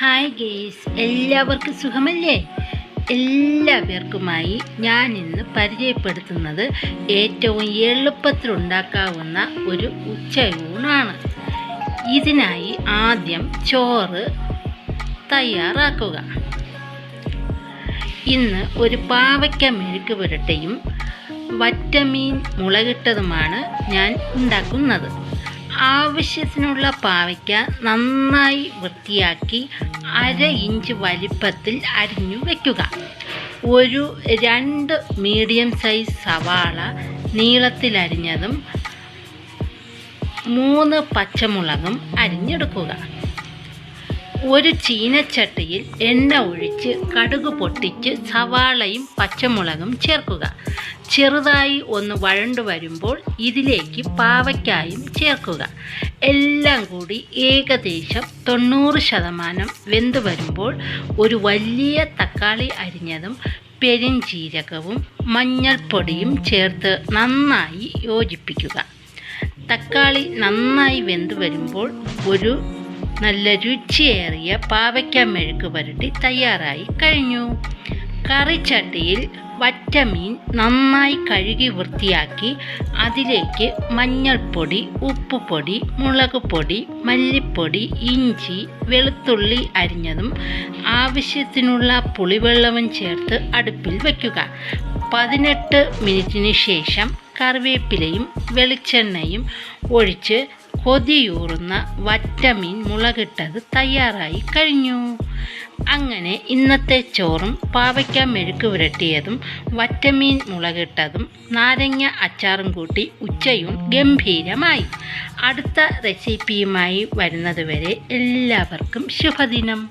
Hi guys, എല്ലാവർക്കും സുഖമല്ലേ? എല്ലാവർക്കുമായി ഞാൻ ഇന്ന് പരിചയപ്പെടുത്തുന്നത് ഏറ്റവും എളുപ്പത്തിലുണ്ടാക്കാവുന്ന ഒരു ഉച്ചയൂണാണ്. ഇതിനായി ആദ്യം ചോറ് തയ്യാറാക്കുക. ഇന്ന് ഒരു പാവയ്ക്ക മെഴുക്ക് പുരട്ടിയും വറ്റമീൻ മുളകിട്ടതുമാണ് ഞാൻ ഉണ്ടാക്കുന്നത്. ആവശ്യത്തിനുള്ള പാവയ്ക്ക നന്നായി വൃത്തിയാക്കി 1/2 ഇഞ്ച് വലിപ്പത്തിൽ അരിഞ്ഞു വയ്ക്കുക. ഒരു 2 മീഡിയം സൈസ് സവാള നീളത്തിലരിഞ്ഞതും 3 പച്ചമുളകും അരിഞ്ഞെടുക്കുക. ഒരു ചീനച്ചട്ടിയിൽ എണ്ണ ഒഴിച്ച് കടുക് പൊട്ടിച്ച് സവാളയും പച്ചമുളകും ചേർക്കുക. ചെറുതായി ഒന്ന് വഴണ്ടു വരുമ്പോൾ ഇതിലേക്ക് പാവയ്ക്കായും ചേർക്കുക. എല്ലാം കൂടി ഏകദേശം 90% വെന്ത് വരുമ്പോൾ ഒരു വലിയ തക്കാളി അരിഞ്ഞതും പെരുംജീരകവും മഞ്ഞൾപ്പൊടിയും ചേർത്ത് നന്നായി യോജിപ്പിക്കുക. തക്കാളി നന്നായി വെന്ത് വരുമ്പോൾ ഒരു നല്ല രുചിയേറിയ പാവയ്ക്ക മെഴുക്ക് പുരട്ടി തയ്യാറായി കഴിഞ്ഞു. കറിച്ചട്ടിയിൽ വറ്റമീൻ നന്നായി കഴുകി വൃത്തിയാക്കി അതിലേക്ക് മഞ്ഞൾപ്പൊടി, ഉപ്പുപൊടി, മുളക് പൊടി, മല്ലിപ്പൊടി, ഇഞ്ചി, വെളുത്തുള്ളി അരിഞ്ഞതും ആവശ്യത്തിനുള്ള പുളിവെള്ളവും ചേർത്ത് അടുപ്പിൽ വയ്ക്കുക. 18 മിനിറ്റിന് ശേഷം കറിവേപ്പിലയും വെളിച്ചെണ്ണയും ഒഴിച്ച് കൊതിയൂറുന്ന വറ്റമീൻ മുളകിട്ടത് തയ്യാറായി കഴിഞ്ഞു. അങ്ങനെ ഇന്നത്തെ ചോറും പാവയ്ക്ക മെഴുക്ക് പുരട്ടിയതും വറ്റമീൻ മുളകിട്ടതും നാരങ്ങ അച്ചാറും കൂട്ടി ഉച്ചയൂൺ ഗംഭീരമായി. അടുത്ത റെസിപ്പിയുമായി വരുന്നതുവരെ എല്ലാവർക്കും ശുഭദിനം.